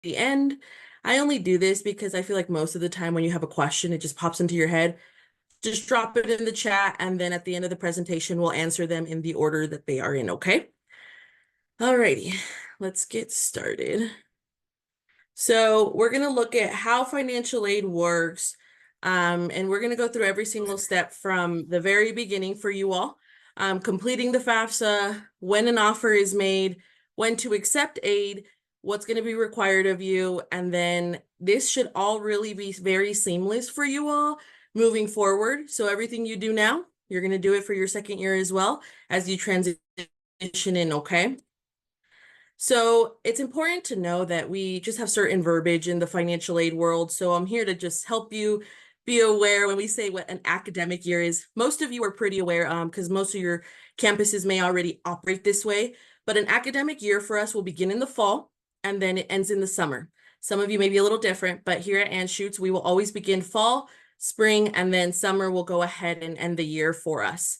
the end. I only do this because I feel like most of the time when you have a question, it just pops into your head. Just drop it in the chat, and then at the end of the presentation, we'll answer them in the order that they are in, okay? Alrighty, let's get started. So we're going to look at how financial aid works, and we're going to go through every single step from the very beginning for you all, completing the FAFSA, when an offer is made, when to accept aid, what's going to be required of you, and then this should all really be very seamless for you all moving forward. So everything you do now, you're going to do it for your second year as well as you transition in, okay? So it's important to know that we just have certain verbiage in the financial aid world. So I'm here to just help you be aware when we say what an academic year is. Most of you are pretty aware because most of your campuses may already operate this way. But an academic year for us will begin in the fall and then it ends in the summer. Some of you may be a little different, but here at Anschutz, we will always begin fall, spring, and then summer will go ahead and end the year for us.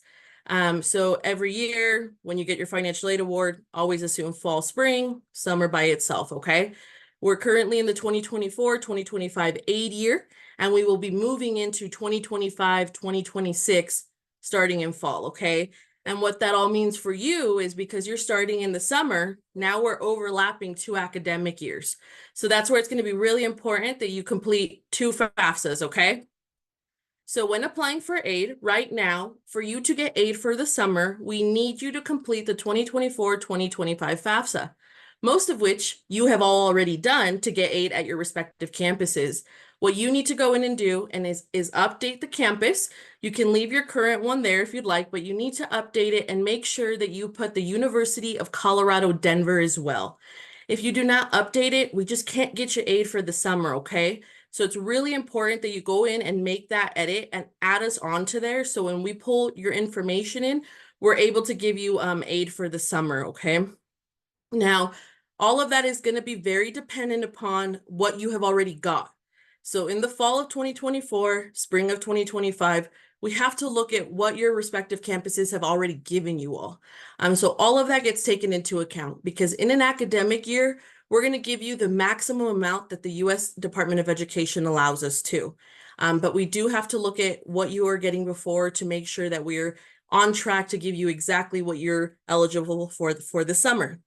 So every year when you get your financial aid award, always assume fall, spring, summer by itself, okay? We're currently in the 2024-2025 aid year, and we will be moving into 2025-2026 starting in fall, okay? And what that all means for you is because you're starting in the summer, now we're overlapping 2 academic years. So that's where it's going to be really important that you complete 2 FAFSAs, okay? So when applying for aid right now, for you to get aid for the summer, we need you to complete the 2024-2025 FAFSA, most of which you have all already done to get aid at your respective campuses. What you need to go in and do is update the campus. You can leave your current one there if you'd like, but you need to update it and make sure that you put the University of Colorado, Denver as well. If you do not update it, we just can't get you aid for the summer, okay? So it's really important that you go in and make that edit and add us onto there. So when we pull your information in, we're able to give you aid for the summer, okay? Now, all of that is going to be very dependent upon what you have already got. So in the fall of 2024, spring of 2025, we have to look at what your respective campuses have already given you all. So all of that gets taken into account because in an academic year, we're going to give you the maximum amount that the U.S. Department of Education allows us to. But we do have to look at what you are getting before to make sure that we're on track to give you exactly what you're eligible for the summer.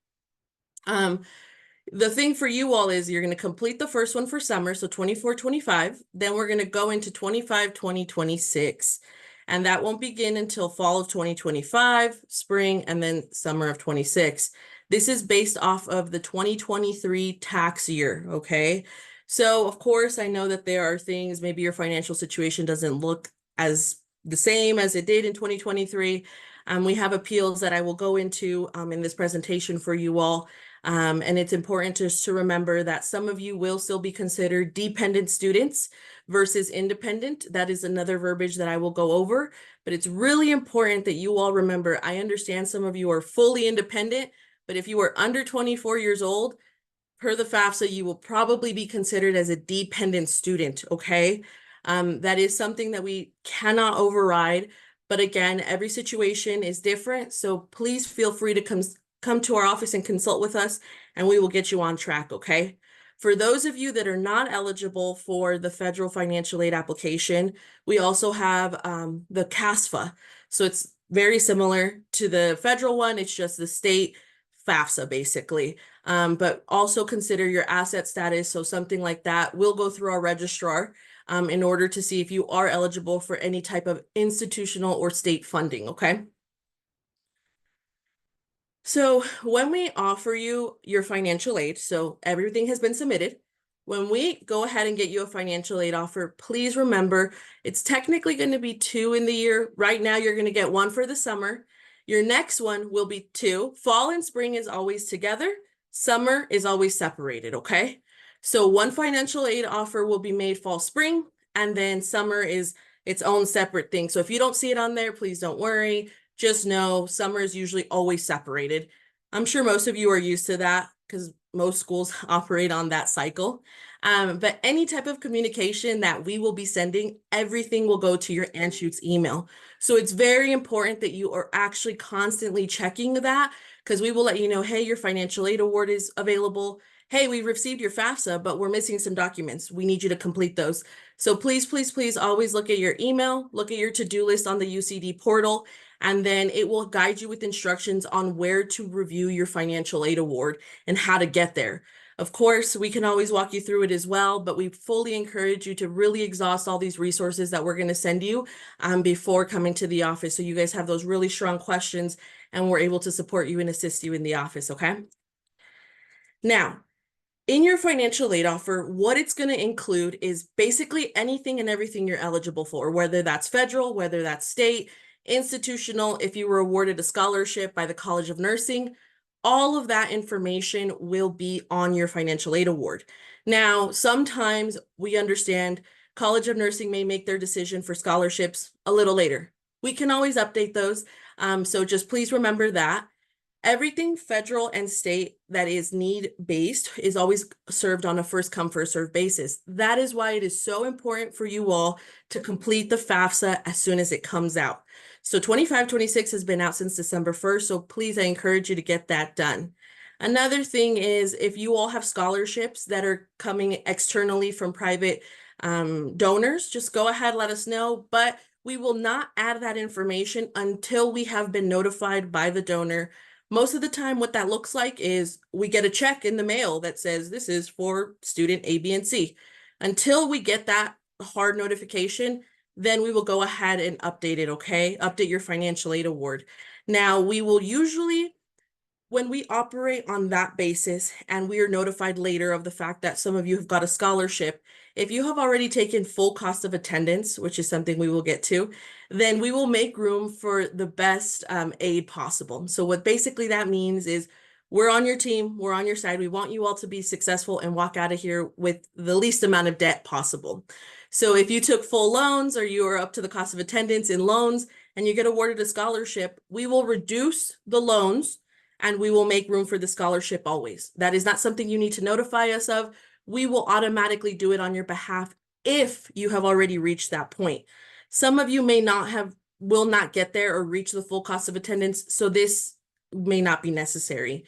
The thing for you all is you're going to complete the first one for summer, so 24-25. Then we're going to go into 25-26. And that won't begin until fall of 2025, spring, and then summer of 26. This is based off of the 2023 tax year, okay? So, of course, I know that there are things, maybe your financial situation doesn't look as the same as it did in 2023. We have appeals that I will go into in this presentation for you all. And it's important to remember that some of you will still be considered dependent students versus independent. That is another verbiage that I will go over. But it's really important that you all remember, I understand some of you are fully independent, but if you are under 24 years old, per the FAFSA, you will probably be considered as a dependent student, okay? That is something that we cannot override. But again, every situation is different. So please feel free to come to our office and consult with us, and we will get you on track, okay? For those of you that are not eligible for the federal financial aid application, we also have the CASFA. So it's very similar to the federal one. It's just the state FAFSA, basically. But also consider your asset status. So something like that will go through our registrar in order to see if you are eligible for any type of institutional or state funding, okay? So when we offer you your financial aid, so everything has been submitted, when we go ahead and get you a financial aid offer, please remember it's technically going to be 2 in the year. Right now, you're going to get 1 for the summer. Your next one will be 2. Fall and spring is always together. Summer is always separated, okay? So 1 financial aid offer will be made fall, spring, and then summer is its own separate thing. So if you don't see it on there, please don't worry. Just know summer is usually always separated. I'm sure most of you are used to that because most schools operate on that cycle. But any type of communication that we will be sending, everything will go to your Anschutz email. So it's very important that you are actually constantly checking that because we will let you know, hey, your financial aid award is available. hey, we received your FAFSA, but we're missing some documents. We need you to complete those. So please, please, please always look at your email, look at your to-do list on the UCD portal, and then it will guide you with instructions on where to review your financial aid award and how to get there. Of course, we can always walk you through it as well, but we fully encourage you to really exhaust all these resources that we're going to send you before coming to the office. So you guys have those really strong questions and we're able to support you and assist you in the office, okay? Now, in your financial aid offer, what it's going to include is basically anything and everything you're eligible for, whether that's federal, whether that's state, institutional, if you were awarded a scholarship by the College of Nursing, all of that information will be on your financial aid award. Now, sometimes we understand College of Nursing may make their decision for scholarships a little later. We can always update those. So just please remember that. Everything federal and state that is need-based is always served on a first-come, first-served basis. That is why it is so important for you all to complete the FAFSA as soon as it comes out. So 2526 has been out since December 1st, so please, I encourage you to get that done. Another thing is if you all have scholarships that are coming externally from private donors, just go ahead, let us know, but we will not add that information until we have been notified by the donor. Most of the time, what that looks like is we get a check in the mail that says this is for student A, B, and C. Until we get that hard notification, then we will go ahead and update it, okay? Update your financial aid award. Now, we will usually, when we operate on that basis and we are notified later of the fact that some of you have got a scholarship, if you have already taken full cost of attendance, which is something we will get to, then we will make room for the best aid possible. So what basically that means is we're on your team, we're on your side. We want you all to be successful and walk out of here with the least amount of debt possible. So if you took full loans or you are up to the cost of attendance in loans and you get awarded a scholarship, we will reduce the loans and we will make room for the scholarship always. That is not something you need to notify us of. We will automatically do it on your behalf if you have already reached that point. Some of you will not get there or reach the full cost of attendance, so this may not be necessary.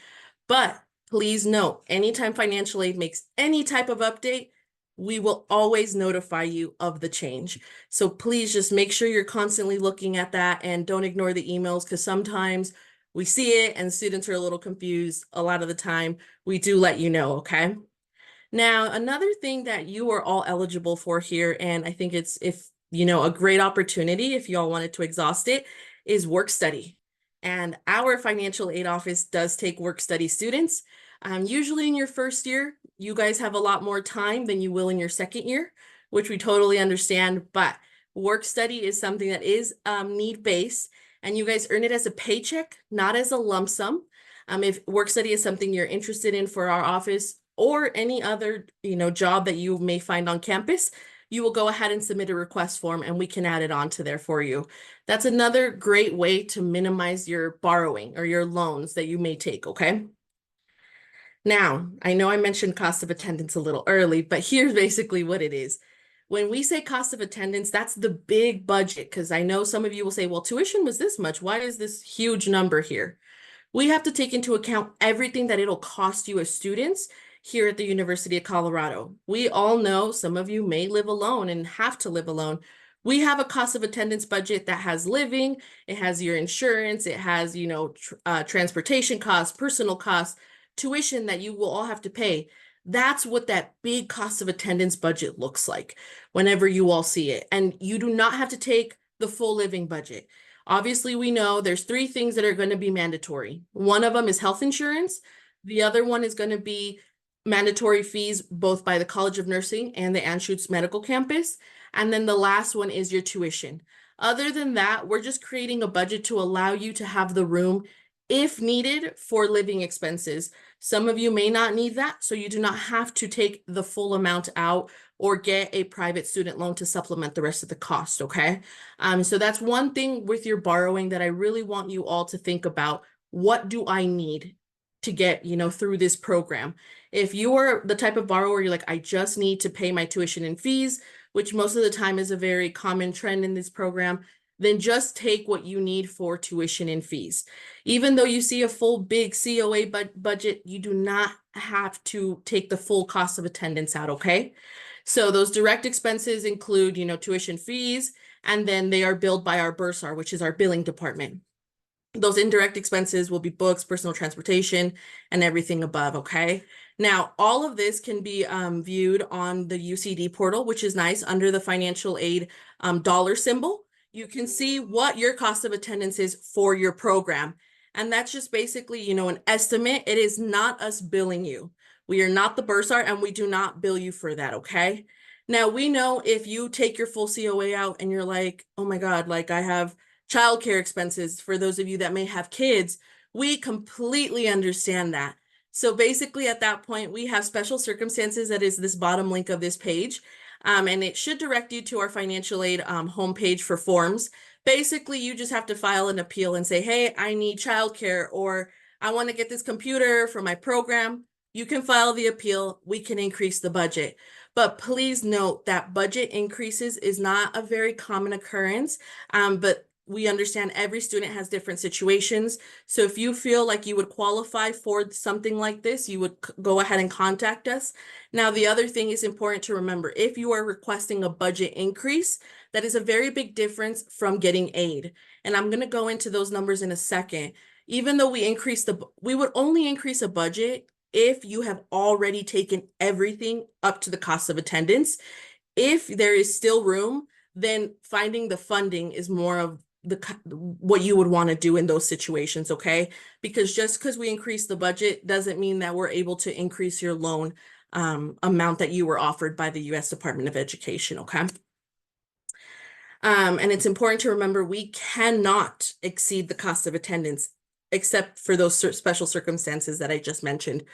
But please note, anytime financial aid makes any type of update, we will always notify you of the change. So please just make sure you're constantly looking at that and don't ignore the emails because sometimes we see it and students are a little confused. A lot of the time we do let you know, okay? Now, another thing that you are all eligible for here, and I think it's a great opportunity if y'all wanted to exhaust it, is work study. And our financial aid office does take work study students. Usually in your first year, you guys have a lot more time than you will in your second year, which we totally understand, but work study is something that is need-based, and you guys earn it as a paycheck, not as a lump sum. If work study is something you're interested in for our office, or any other, job that you may find on campus, you will go ahead and submit a request form and we can add it onto there for you. That's another great way to minimize your borrowing or your loans that you may take, okay? Now, I know I mentioned cost of attendance a little early, but here's basically what it is. When we say cost of attendance, that's the big budget, because I know some of you will say, well, tuition was this much. Why is this huge number here? We have to take into account everything that it'll cost you as students here at the University of Colorado. We all know some of you may live alone and have to live alone. We have a cost of attendance budget that has living, it has your insurance, it has, transportation costs, personal costs, tuition that you will all have to pay. That's what that big cost of attendance budget looks like whenever you all see it. And you do not have to take the full living budget. Obviously, we know there's 3 things that are going to be mandatory. One of them is health insurance. The other one is going to be mandatory fees both by the College of Nursing and the Anschutz Medical Campus. And then the last one is your tuition. Other than that, we're just creating a budget to allow you to have the room if needed for living expenses. Some of you may not need that, so you do not have to take the full amount out or get a private student loan to supplement the rest of the cost, okay? So that's one thing with your borrowing that I really want you all to think about. What do I need to get, through this program? If you are the type of borrower, you're like, I just need to pay my tuition and fees, which most of the time is a very common trend in this program, then just take what you need for tuition and fees. Even though you see a full big COA budget, you do not have to take the full cost of attendance out, okay? So those direct expenses include, tuition fees, and then they are billed by our bursar, which is our billing department. Those indirect expenses will be books, personal transportation, and everything above, okay? Now, all of this can be viewed on the UCD portal, which is nice, under the financial aid dollar symbol. You can see what your cost of attendance is for your program. And that's just basically, an estimate. It is not us billing you. We are not the bursar, and we do not bill you for that, okay? Now, we know if you take your full COA out and you're like, oh my God, like I have childcare expenses, for those of you that may have kids, we completely understand that. So basically at that point, we have special circumstances, that is this bottom link of this page. And it should direct you to our financial aid homepage for forms. Basically, you just have to file an appeal and say, hey, I need childcare, or I want to get this computer for my program. You can file the appeal. We can increase the budget. But please note that budget increases is not a very common occurrence, but we understand every student has different situations. So if you feel like you would qualify for something like this, you would go ahead and contact us. Now, the other thing is important to remember, if you are requesting a budget increase, that is a very big difference from getting aid. And I'm going to go into those numbers in a second. Even though we would only increase a budget if you have already taken everything up to the cost of attendance. If there is still room, then finding the funding is more of what you would want to do in those situations, okay? Because just because we increase the budget doesn't mean that we're able to increase your loan amount that you were offered by the U.S. Department of Education, okay? And it's important to remember we cannot exceed the cost of attendance except for those special circumstances that I just mentioned.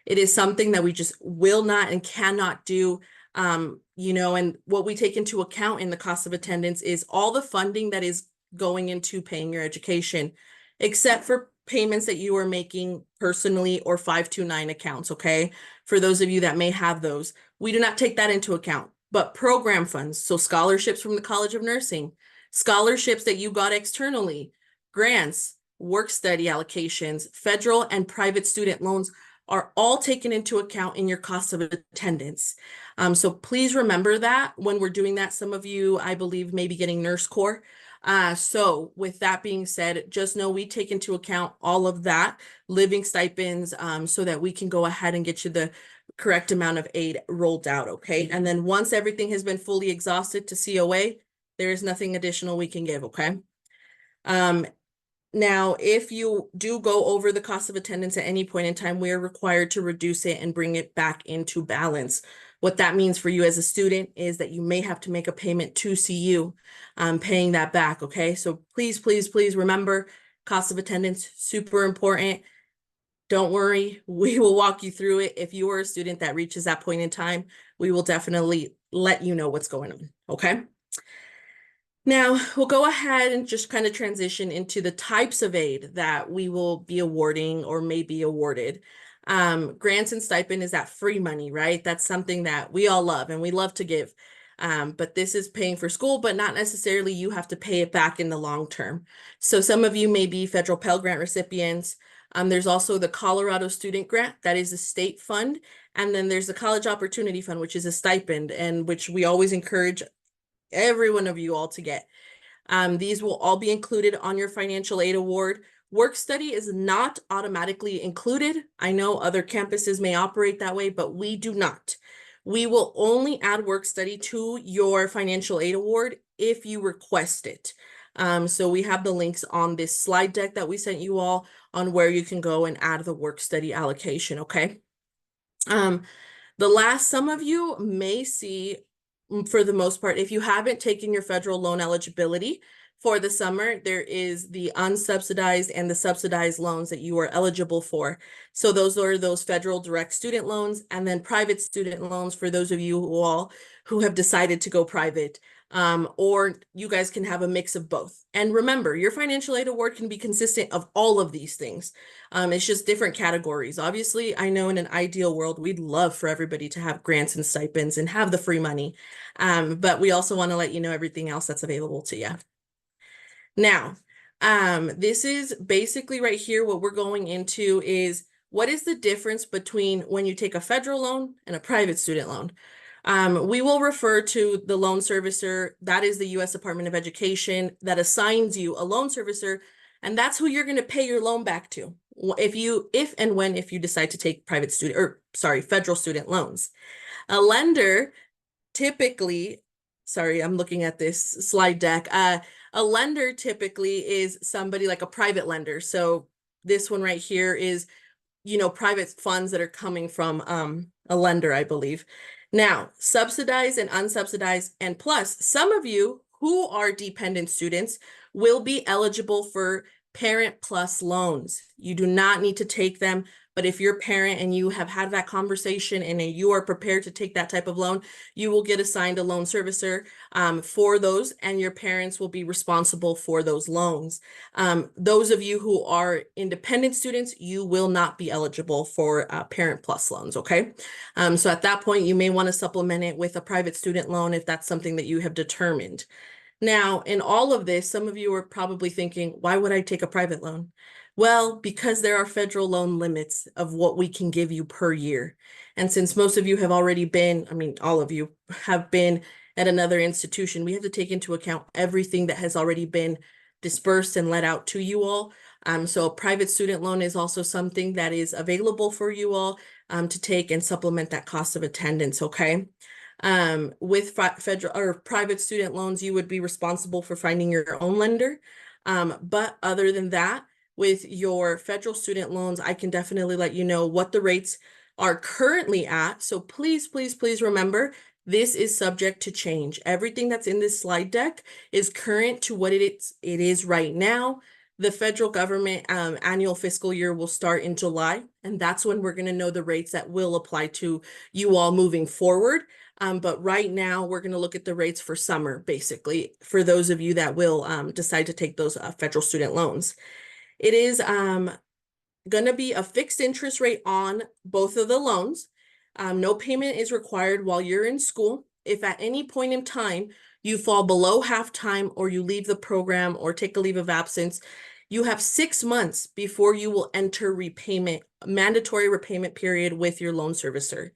It is something that we just will not and cannot do. And what we take into account in the cost of attendance is all the funding that is going into paying your education, except for payments that you are making personally or 529 accounts, okay? For those of you that may have those, we do not take that into account. But program funds, so scholarships from the College of Nursing, scholarships that you got externally, grants, work study allocations, federal and private student loans are all taken into account in your cost of attendance. So please remember that when we're doing that. Some of you, I believe, may be getting Nurse Corps. So with that being said, just know we take into account all of that, living stipends, so that we can go ahead and get you the correct amount of aid rolled out, okay? And then once everything has been fully exhausted to COA, there is nothing additional we can give, okay? Now, if you do go over the cost of attendance at any point in time, we are required to reduce it and bring it back into balance. What that means for you as a student is that you may have to make a payment to CU, paying that back, okay? So please, please, please remember, cost of attendance, super important. Don't worry, we will walk you through it. If you are a student that reaches that point in time, we will definitely let you know what's going on, okay? Now, we'll go ahead and just kind of transition into the types of aid that we will be awarding or may be awarded. Grants and stipend is that free money, right? That's something that we all love and we love to give. But this is paying for school, but not necessarily you have to pay it back in the long term. So some of you may be federal Pell Grant recipients. There's also the Colorado Student Grant, that is a state fund. And then there's the College Opportunity Fund, which is a stipend, and which we always encourage every one of you all to get. These will all be included on your financial aid award. Work study is not automatically included. I know other campuses may operate that way, but we do not. We will only add work study to your financial aid award if you request it. So we have the links on this slide deck that we sent you all on where you can go and add the work study allocation, okay? Some of you may see, for the most part, if you haven't taken your federal loan eligibility for the summer, there is the unsubsidized and the subsidized loans that you are eligible for. So those are those federal direct student loans, and then private student loans for those of you who have decided to go private. Or you guys can have a mix of both. And remember, your financial aid award can be consistent of all of these things. It's just different categories. Obviously, I know in an ideal world, we'd love for everybody to have grants and stipends and have the free money. But we also want to let you know everything else that's available to you. Now, this is basically right here, what we're going into is what is the difference between when you take a federal loan and a private student loan? We will refer to the loan servicer. That is the U.S. Department of Education that assigns you a loan servicer, and that's who you're going to pay your loan back to if you decide to take federal student loans. A lender typically, sorry, I'm looking at this slide deck. A lender typically is somebody like a private lender. So this one right here is, private funds that are coming from a lender, I believe. Now, subsidized and unsubsidized, and plus, some of you who are dependent students will be eligible for Parent Plus loans. You do not need to take them, but if you're a parent and you have had that conversation and you are prepared to take that type of loan, you will get assigned a loan servicer for those, and your parents will be responsible for those loans. Those of you who are independent students, you will not be eligible for Parent Plus loans, okay? So at that point, you may want to supplement it with a private student loan if that's something that you have determined. Now, in all of this, some of you are probably thinking, why would I take a private loan? Well, because there are federal loan limits of what we can give you per year. And since most of you have already been, all of you have been at another institution, we have to take into account everything that has already been dispersed and let out to you all. So a private student loan is also something that is available for you all to take and supplement that cost of attendance, okay? With federal or private student loans, you would be responsible for finding your own lender. But other than that, with your federal student loans, I can definitely let you know what the rates are currently at. So please, please, please remember, this is subject to change. Everything that's in this slide deck is current to what it is right now. The federal government annual fiscal year will start in July, and that's when we're going to know the rates that will apply to you all moving forward. But right now, we're going to look at the rates for summer, basically, for those of you that will decide to take those federal student loans. It is going to be a fixed interest rate on both of the loans. No payment is required while you're in school. If at any point in time you fall below half-time or you leave the program or take a leave of absence, you have 6 months before you will enter mandatory repayment period with your loan servicer.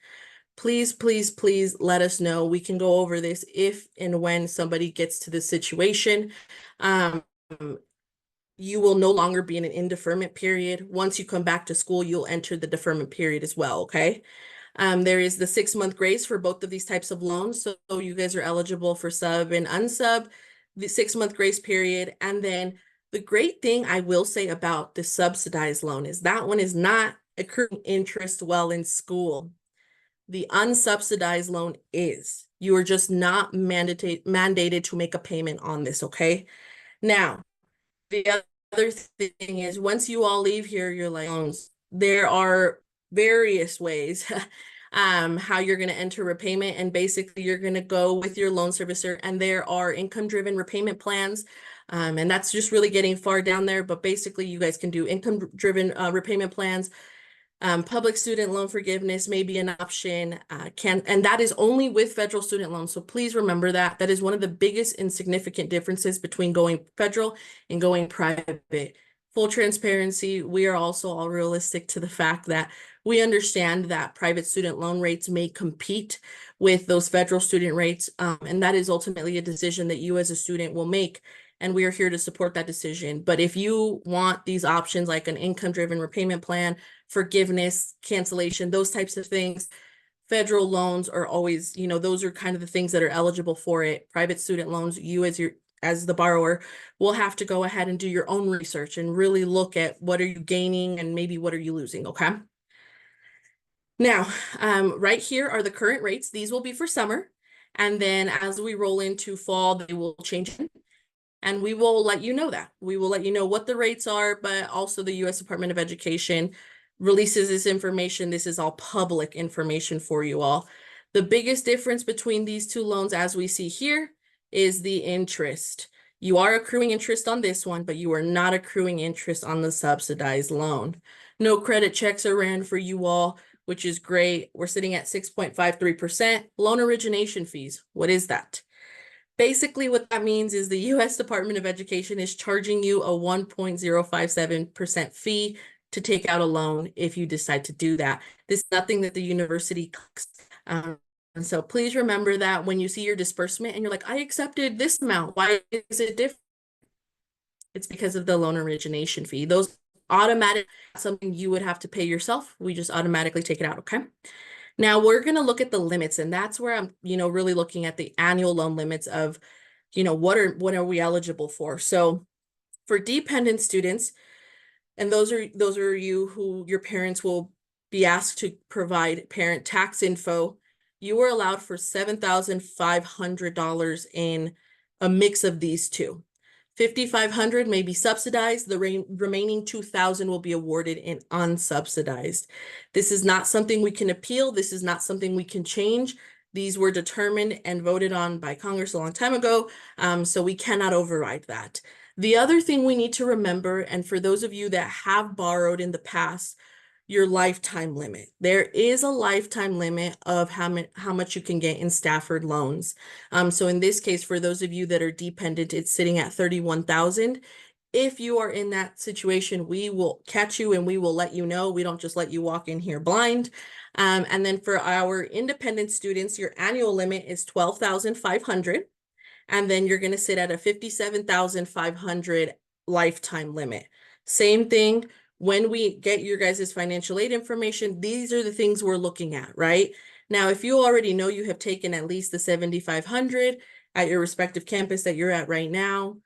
Please, please, please let us know. We can go over this if and when somebody gets to this situation. You will no longer be in an deferment period. Once you come back to school, you'll enter the deferment period as well, okay? There is the 6-month grace for both of these types of loans. So you guys are eligible for sub and unsub, the 6-month grace period. And then the great thing I will say about the subsidized loan is that one is not accruing interest while in school. The unsubsidized loan is. You are just not mandated to make a payment on this, okay? Now, the other thing is once you all leave here, your loans, there are various ways how you're going to enter repayment, and basically you're going to go with your loan servicer, and there are income-driven repayment plans. And that's just really getting far down there, but basically you guys can do income-driven repayment plans. Public student loan forgiveness may be an option, and that is only with federal student loans. So please remember that. That is one of the biggest and significant differences between going federal and going private. Full transparency, we are also all realistic to the fact that we understand that private student loan rates may compete with those federal student rates, and that is ultimately a decision that you as a student will make. And we are here to support that decision. But if you want these options like an income-driven repayment plan, forgiveness, cancellation, those types of things, federal loans are always, those are kind of the things that are eligible for it. Private student loans, you as the borrower will have to go ahead and do your own research and really look at what are you gaining and maybe what are you losing, okay? Now, right here are the current rates. These will be for summer. And then as we roll into fall, they will change. And we will let you know that. We will let you know what the rates are, but also the U.S. Department of Education releases this information. This is all public information for you all. The biggest difference between these two loans, as we see here, is the interest. You are accruing interest on this one, but you are not accruing interest on the subsidized loan. No credit checks are ran for you all, which is great. We're sitting at 6.53%. Loan origination fees, what is that? Basically, what that means is the US Department of Education is charging you a 1.057% fee to take out a loan if you decide to do that. This is nothing that the university collects. And so please remember that when you see your disbursement and you're like, I accepted this amount, why is it different? It's because of the loan origination fee. Those automatic, something you would have to pay yourself. We just automatically take it out, okay? Now we're going to look at the limits, and that's where I'm, really looking at the annual loan limits of, what are we eligible for? So for dependent students, and those are you who your parents will be asked to provide parent tax info, you are allowed for $7,500 in a mix of these two. 5,500 may be subsidized. The remaining 2,000 will be awarded in unsubsidized. This is not something we can appeal. This is not something we can change. These were determined and voted on by Congress a long time ago, so we cannot override that. The other thing we need to remember, and for those of you that have borrowed in the past, your lifetime limit. There is a lifetime limit of how much you can get in Stafford loans. So in this case, for those of you that are dependent, it's sitting at 31,000. If you are in that situation, we will catch you and we will let you know. We don't just let you walk in here blind. And then for our independent students, your annual limit is 12,500. And then you're going to sit at a 57,500 lifetime limit. Same thing. When we get your guys' financial aid information, these are the things we're looking at, right? Now, if you already know you have taken at least the 7,500 at your respective campus that you're at right now,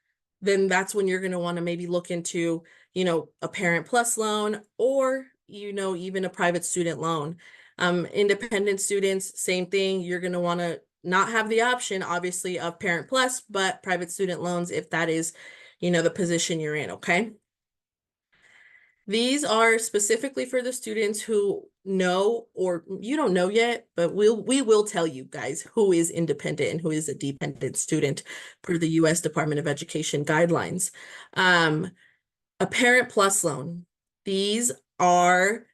then that's when you're going to want to maybe look into, a Parent Plus loan or, even a private student loan. Independent students, same thing. You're going to want to not have the option, obviously, of Parent Plus, but private student loans if that is, the position you're in, okay? These are specifically for the students who know, or you don't know yet, but we will tell you guys who is independent and who is a dependent student per the US Department of Education guidelines. A Parent Plus loan. These are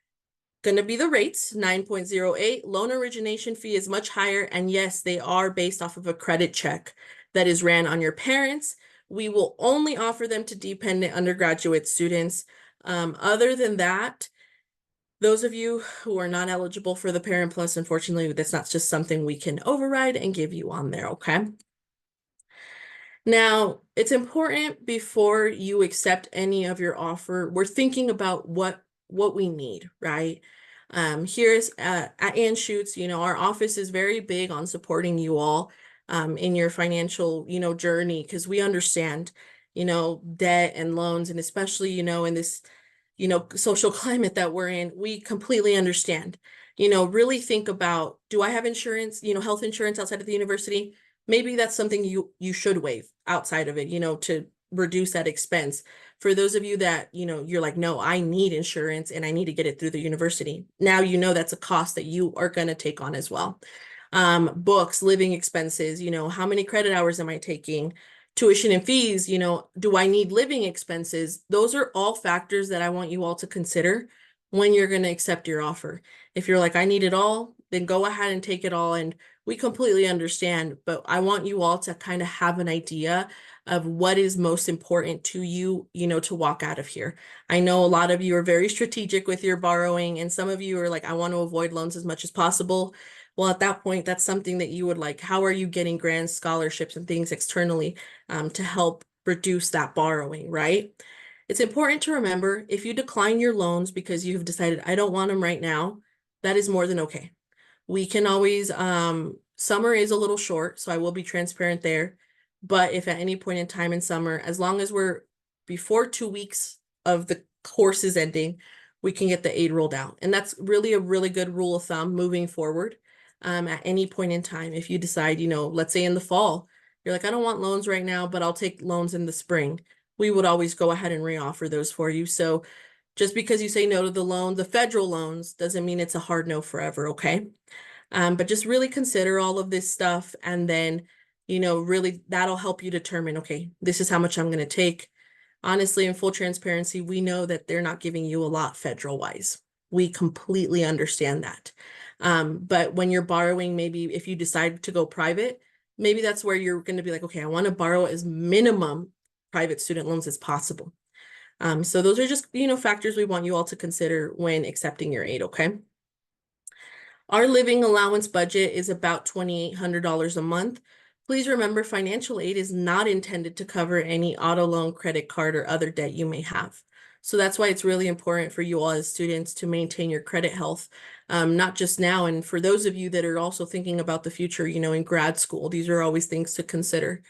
going to be the rates, 9.08. Loan origination fee is much higher. And yes, they are based off of a credit check that is ran on your parents. We will only offer them to dependent undergraduate students. Other than that, those of you who are not eligible for the Parent Plus, unfortunately, that's not just something we can override and give you on there, okay? Now, it's important before you accept any of your offer, we're thinking about what we need, right? Here's at Anschutz, our office is very big on supporting you all in your financial, journey, because we understand, debt and loans, and especially, in this, social climate that we're in, we completely understand. Really think about, do I have insurance, health insurance outside of the university? Maybe that's something you should waive outside of it, to reduce that expense. For those of you that, you're like, no, I need insurance and I need to get it through the university. Now, that's a cost that you are going to take on as well. Books, living expenses, how many credit hours am I taking? Tuition and fees, do I need living expenses? Those are all factors that I want you all to consider when you're going to accept your offer. If you're like, I need it all, then go ahead and take it all. And we completely understand, but I want you all to kind of have an idea of what is most important to you, to walk out of here. I know a lot of you are very strategic with your borrowing, and some of you are like, I want to avoid loans as much as possible. Well, at that point, that's something that you would like. How are you getting grants, scholarships, and things externally to help reduce that borrowing, right? It's important to remember if you decline your loans because you have decided, I don't want them right now, that is more than okay. We can always, summer is a little short, so I will be transparent there. But if at any point in time in summer, as long as we're before 2 weeks of the course is ending, we can get the aid rolled out. And that's really a really good rule of thumb moving forward. At any point in time, if you decide, let's say in the fall, you're like, I don't want loans right now, but I'll take loans in the spring. We would always go ahead and reoffer those for you. So just because you say no to the loan, the federal loans, doesn't mean it's a hard no forever, okay? But just really consider all of this stuff, and then, really that'll help you determine, okay, this is how much I'm going to take. Honestly, in full transparency, we know that they're not giving you a lot federal wise. We completely understand that. But when you're borrowing, maybe if you decide to go private, maybe that's where you're going to be like, okay, I want to borrow as minimum private student loans as possible. So those are just, factors we want you all to consider when accepting your aid, okay? Our living allowance budget is about $2,800 a month. Please remember, financial aid is not intended to cover any auto loan, credit card, or other debt you may have. So that's why it's really important for you all as students to maintain your credit health, not just now. And for those of you that are also thinking about the future, in grad school, these are always things to consider.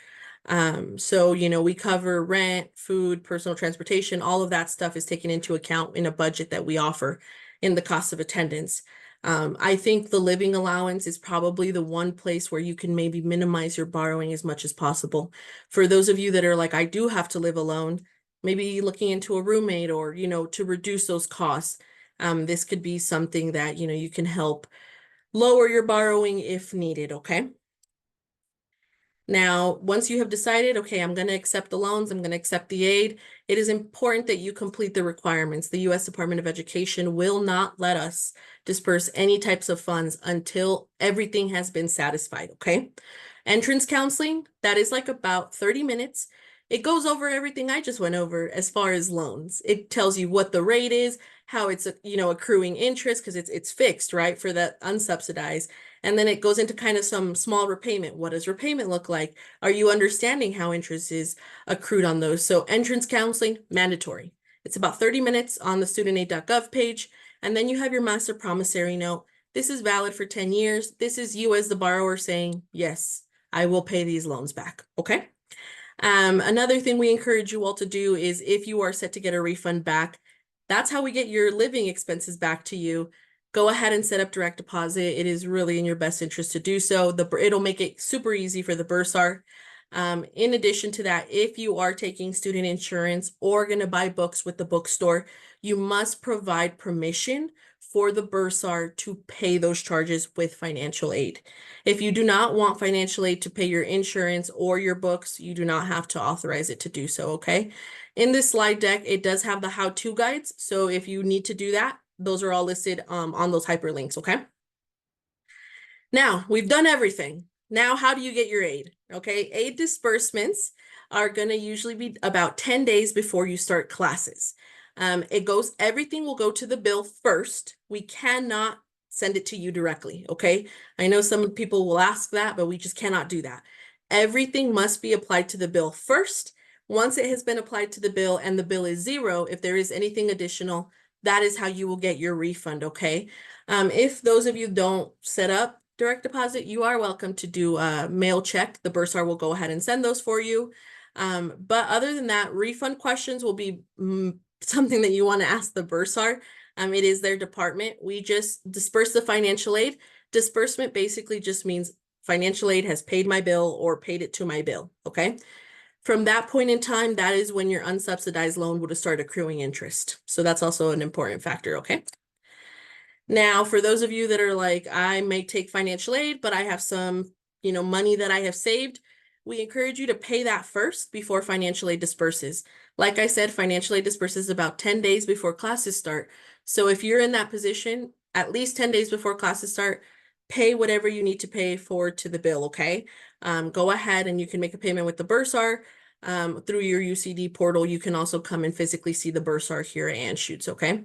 So, we cover rent, food, personal transportation, all of that stuff is taken into account in a budget that we offer in the cost of attendance. I think the living allowance is probably the one place where you can maybe minimize your borrowing as much as possible. For those of you that are like, I do have to live alone, maybe looking into a roommate or, to reduce those costs. This could be something that, you can help lower your borrowing if needed, okay? Now, once you have decided, okay, I'm going to accept the loans, I'm going to accept the aid, it is important that you complete the requirements. The U.S. Department of Education will not let us disperse any types of funds until everything has been satisfied, okay? Entrance counseling, that is like about 30 minutes. It goes over everything I just went over as far as loans. It tells you what the rate is, how it's, accruing interest because it's fixed, right, for the unsubsidized. And then it goes into kind of some small repayment. What does repayment look like? Are you understanding how interest is accrued on those? So entrance counseling, mandatory. It's about 30 minutes on the studentaid.gov page. And then you have your master promissory note. This is valid for 10 years. This is you as the borrower saying, yes, I will pay these loans back. Okay. Another thing we encourage you all to do is if you are set to get a refund back, that's how we get your living expenses back to you. Go ahead and set up direct deposit. It is really in your best interest to do so. It'll make it super easy for the bursar. In addition to that, if you are taking student insurance or going to buy books with the bookstore, you must provide permission for the bursar to pay those charges with financial aid. If you do not want financial aid to pay your insurance or your books, you do not have to authorize it to do so, okay? In this slide deck, it does have the how-to guides. So if you need to do that, those are all listed on those hyperlinks, okay? Now, we've done everything. Now, how do you get your aid? Okay, aid disbursements are going to usually be about 10 days before you start classes. Everything will go to the bill first. We cannot send it to you directly, okay? I know some people will ask that, but we just cannot do that. Everything must be applied to the bill first. Once it has been applied to the bill and the bill is zero, if there is anything additional, that is how you will get your refund, okay? If those of you don't set up direct deposit, you are welcome to do a mail check. The bursar will go ahead and send those for you. But other than that, refund questions will be something that you want to ask the bursar. It is their department. We just disperse the financial aid. Disbursement basically just means financial aid has paid my bill or paid it to my bill, okay? From that point in time, that is when your unsubsidized loan would start accruing interest. So that's also an important factor, okay? Now, for those of you that are like, I may take financial aid, but I have some, money that I have saved, we encourage you to pay that first before financial aid disperses. Like I said, financial aid disperses about 10 days before classes start. So if you're in that position, at least 10 days before classes start, pay whatever you need to pay for to the bill, okay? Go ahead and you can make a payment with the bursar through your UCD portal. You can also come and physically see the bursar here at Anschutz, okay?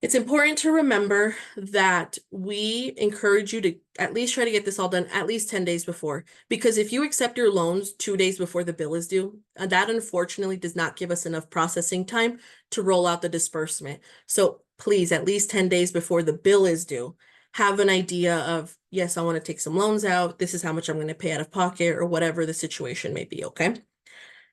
It's important to remember that we encourage you to at least try to get this all done at least 10 days before, because if you accept your loans 2 days before the bill is due, that unfortunately does not give us enough processing time to roll out the disbursement. So please, at least 10 days before the bill is due, have an idea of, yes, I want to take some loans out. This is how much I'm going to pay out of pocket or whatever the situation may be, okay?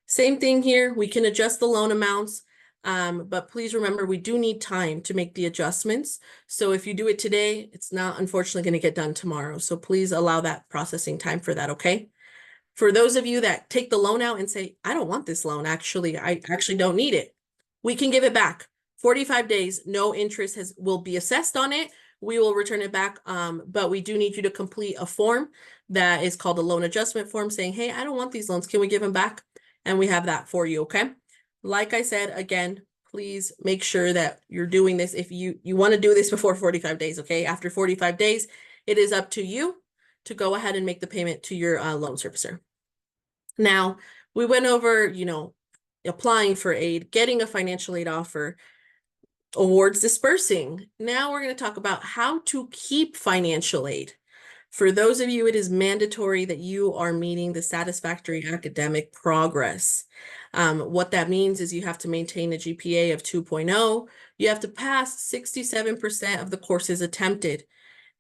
Same thing here. We can adjust the loan amounts. But please remember, we do need time to make the adjustments. So if you do it today, it's not unfortunately going to get done tomorrow. So please allow that processing time for that, okay? For those of you that take the loan out and say, I don't want this loan, actually, I actually don't need it, we can give it back. 45 days, no interest will be assessed on it. We will return it back, but we do need you to complete a form that is called a loan adjustment form saying, hey, I don't want these loans. Can we give them back? And we have that for you, okay? Like I said, again, please make sure that you're doing this. If you want to do this before 45 days, okay? After 45 days, it is up to you. to go ahead and make the payment to your loan servicer. Now, we went over, applying for aid, getting a financial aid offer, awards dispersing. Now we're going to talk about how to keep financial aid. For those of you, it is mandatory that you are meeting the satisfactory academic progress. What that means is you have to maintain a GPA of 2.0. You have to pass 67% of the courses attempted,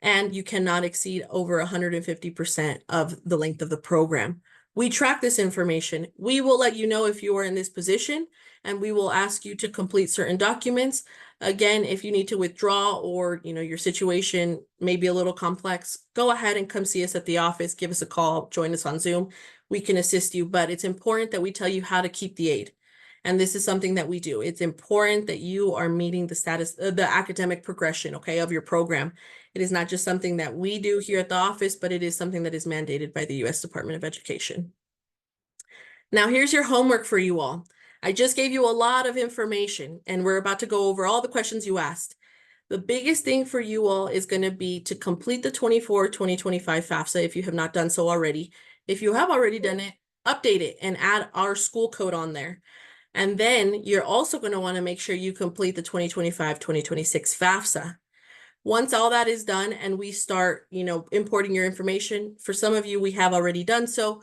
and you cannot exceed over 150% of the length of the program. We track this information. We will let you know if you are in this position, and we will ask you to complete certain documents. Again, if you need to withdraw or your situation may be a little complex, go ahead and come see us at the office, give us a call, join us on Zoom. We can assist you, but it's important that we tell you how to keep the aid. And this is something that we do. It's important that you are meeting the academic progression, okay, of your program. It is not just something that we do here at the office, but it is something that is mandated by the U.S. Department of Education. Now, here's your homework for you all. I just gave you a lot of information, and we're about to go over all the questions you asked. The biggest thing for you all is going to be to complete the 2024-2025 FAFSA if you have not done so already. If you have already done it, update it and add our school code on there. And then you're also going to want to make sure you complete the 2025-2026 FAFSA. Once all that is done and we start, importing your information, for some of you, we have already done so.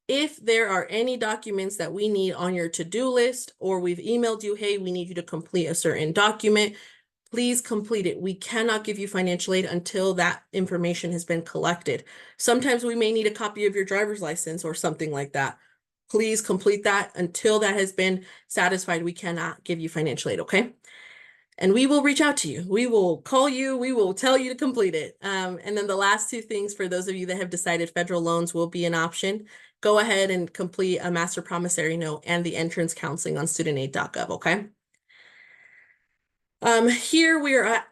If there are any documents that we need on your to-do list, or we've emailed you, hey, we need you to complete a certain document, please complete it. We cannot give you financial aid until that information has been collected. Sometimes we may need a copy of your driver's license or something like that. Please complete that. Until that has been satisfied, we cannot give you financial aid, okay? And we will reach out to you. We will call you. We will tell you to complete it. And then the last two things, for those of you that have decided federal loans will be an option, go ahead and complete a master promissory note and the entrance counseling on studentaid.gov, okay? Here we are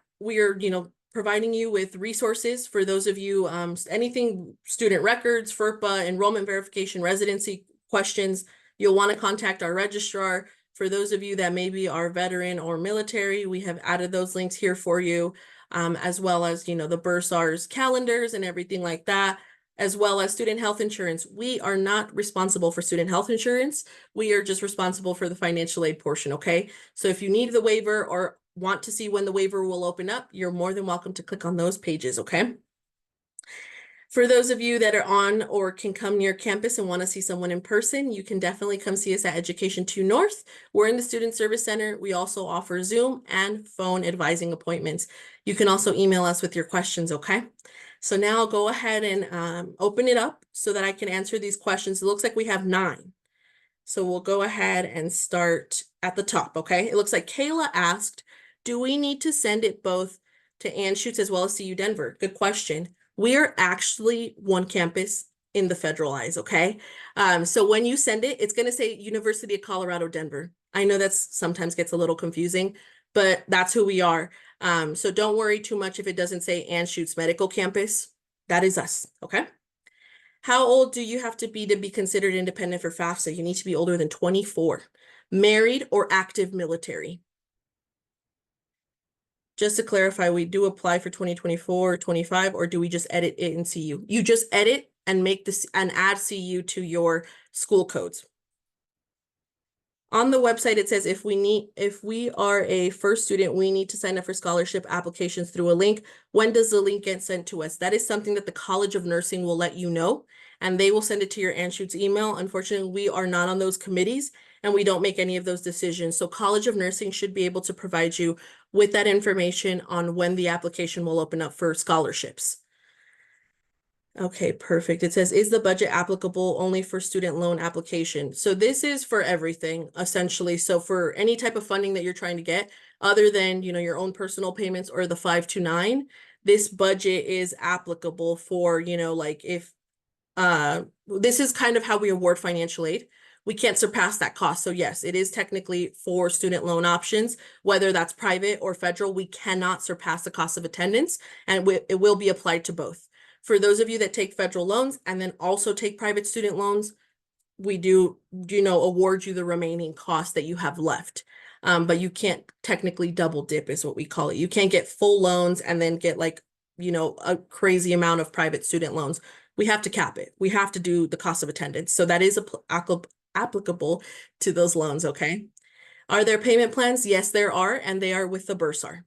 providing you with resources for those of you, anything student records, FERPA, enrollment verification, residency questions. You'll want to contact our registrar. For those of you that maybe are veteran or military, we have added those links here for you, as well as, the bursars calendars and everything like that, as well as student health insurance. We are not responsible for student health insurance. We are just responsible for the financial aid portion, okay? So if you need the waiver or want to see when the waiver will open up, you're more than welcome to click on those pages, okay? For those of you that are on or can come near campus and want to see someone in person, you can definitely come see us at Education 2 North. We're in the Student Service Center. We also offer Zoom and phone advising appointments. You can also email us with your questions, okay? So now I'll go ahead and open it up so that I can answer these questions. It looks like we have 9. So we'll go ahead and start at the top, okay? It looks like Kayla asked, do we need to send it both to Anschutz as well as CU Denver? Good question. We are actually one campus in the federalized, okay? So when you send it, it's going to say University of Colorado, Denver. I know that's sometimes gets a little confusing, but that's who we are. So don't worry too much if it doesn't say Anschutz Medical Campus. That is us, okay? How old do you have to be considered independent for FAFSA? You need to be older than 24. Married or active military? Just to clarify, we do apply for 2024 or 25, or do we just edit it in CU? You just edit and make this and add CU to your school codes. On the website, it says if we are a first student, we need to sign up for scholarship applications through a link. When does the link get sent to us? That is something that the College of Nursing will let you know, and they will send it to your Anschutz email. Unfortunately, we are not on those committees, and we don't make any of those decisions. So College of Nursing should be able to provide you with that information on when the application will open up for scholarships. Okay, perfect. It says, is the budget applicable only for student loan application? So this is for everything, essentially. So for any type of funding that you're trying to get, other than, your own personal payments or the 529, this budget is applicable for, like if, this is kind of how we award financial aid. We can't surpass that cost. So yes, it is technically for student loan options, whether that's private or federal. We cannot surpass the cost of attendance, and it will be applied to both. For those of you that take federal loans and then also take private student loans, we do, award you the remaining cost that you have left. But you can't technically double dip is what we call it. You can't get full loans and then get like a crazy amount of private student loans, we have to cap it. We have to do the cost of attendance. So that is applicable to those loans, okay? Are there payment plans? Yes, there are, and they are with the bursar.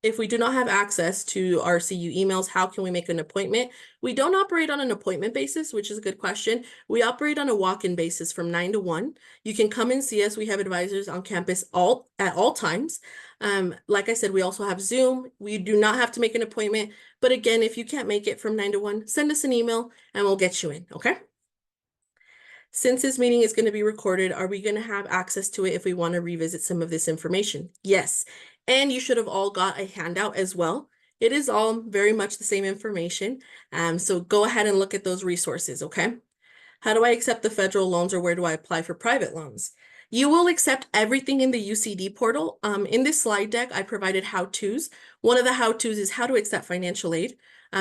If we do not have access to our CU emails, how can we make an appointment? We don't operate on an appointment basis, which is a good question. We operate on a walk-in basis from 9 to 1. You can come and see us. We have advisors on campus at all times. Like I said, we also have Zoom. We do not have to make an appointment. But again, if you can't make it from 9 to 1, send us an email and we'll get you in, okay? Since this meeting is going to be recorded, are we going to have access to it if we want to revisit some of this information? Yes. And you should have all got a handout as well. It is all very much the same information. So go ahead and look at those resources, okay? How do I accept the federal loans, or where do I apply for private loans? You will accept everything in the UCD portal. In this slide deck, I provided how-tos. One of the how-tos is how to accept financial aid.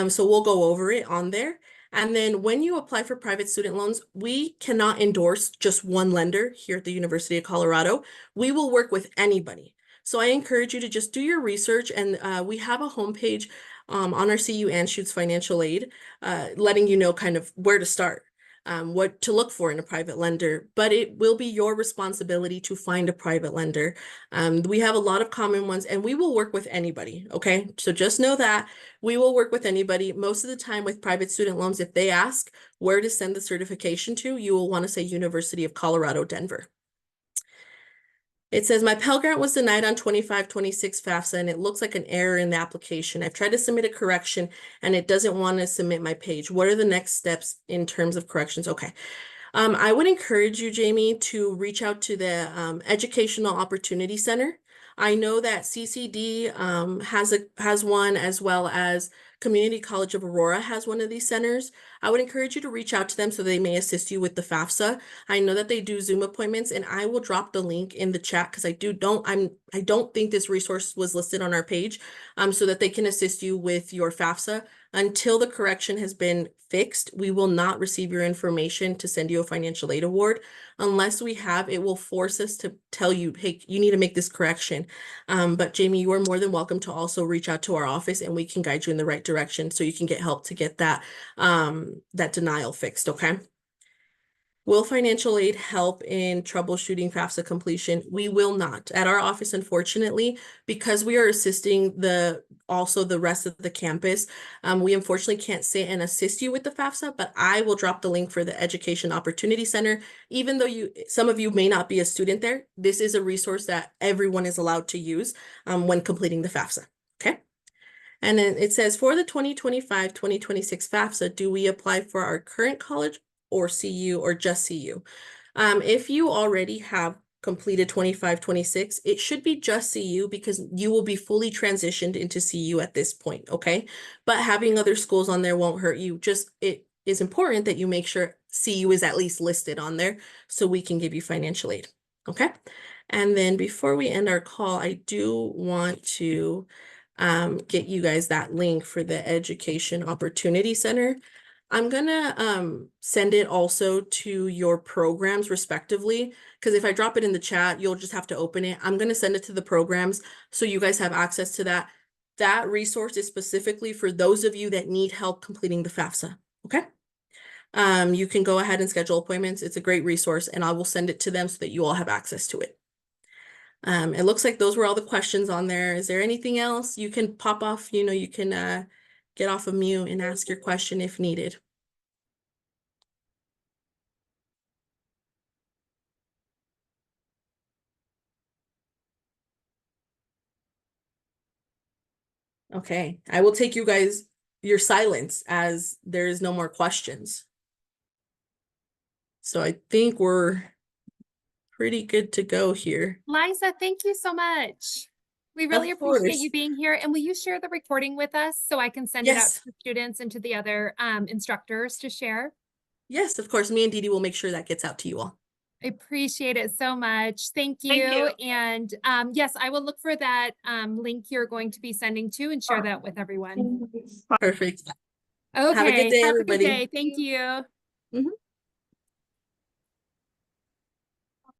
So we'll go over it on there. And then when you apply for private student loans, we cannot endorse just one lender here at the University of Colorado. We will work with anybody. So I encourage you to just do your research, and we have a homepage on our CU Anschutz financial aid, letting you know kind of where to start. What to look for in a private lender, but it will be your responsibility to find a private lender. We have a lot of common ones, and we will work with anybody, okay? So just know that we will work with anybody. Most of the time with private student loans, if they ask where to send the certification to, you will want to say University of Colorado, Denver. It says my Pell Grant was denied on 25-26 FAFSA, and it looks like an error in the application. I've tried to submit a correction and it doesn't want to submit my page. What are the next steps in terms of corrections? Okay. I would encourage you, Jamie, to reach out to the Educational Opportunity Center. I know that CCD has one, as well as Community College of Aurora has one of these centers. I would encourage you to reach out to them so they may assist you with the FAFSA. I know that they do Zoom appointments, and I will drop the link in the chat because I don't think this resource was listed on our page, so that they can assist you with your FAFSA. Until the correction has been fixed, we will not receive your information to send you a financial aid award. Unless we have, it will force us to tell you, hey, you need to make this correction. But Jamie, you are more than welcome to also reach out to our office, and we can guide you in the right direction so you can get help to get that denial fixed, okay? Will financial aid help in troubleshooting FAFSA completion? We will not. At our office, unfortunately, because we are assisting also the rest of the campus, we unfortunately can't sit and assist you with the FAFSA, but I will drop the link for the Education Opportunity Center. Even though some of you may not be a student there, this is a resource that everyone is allowed to use when completing the FAFSA, okay? And then it says, for the 2025-2026 FAFSA, do we apply for our current college or CU, or just CU? If you already have completed 25-26, it should be just CU, because you will be fully transitioned into CU at this point, okay? But having other schools on there won't hurt you. Just it is important that you make sure CU is at least listed on there so we can give you financial aid, okay? And then before we end our call, I do want to get you guys that link for the Education Opportunity Center. I'm gonna send it also to your programs respectively, because if I drop it in the chat, you'll just have to open it. I'm gonna send it to the programs so you guys have access to that. That resource is specifically for those of you that need help completing the FAFSA, okay? You can go ahead and schedule appointments. It's a great resource, and I will send it to them so that you all have access to it. It looks like those were all the questions on there. Is there anything else? You can pop off, you can get off of mute and ask your question if needed. Okay, I will take your silence as there is no more questions. So I think we're pretty good to go here. Liza, thank you so much. We really appreciate you being here. And will you share the recording with us so I can send it out to the students and to the other instructors to share? Yes, of course. Me and Dee Dee will make sure that gets out to you all. I appreciate it so much. Thank you. And yes, I will look for that link you're going to be sending to and share that with everyone. Perfect. Okay. Have a good day, Have everybody. a good day. Thank you.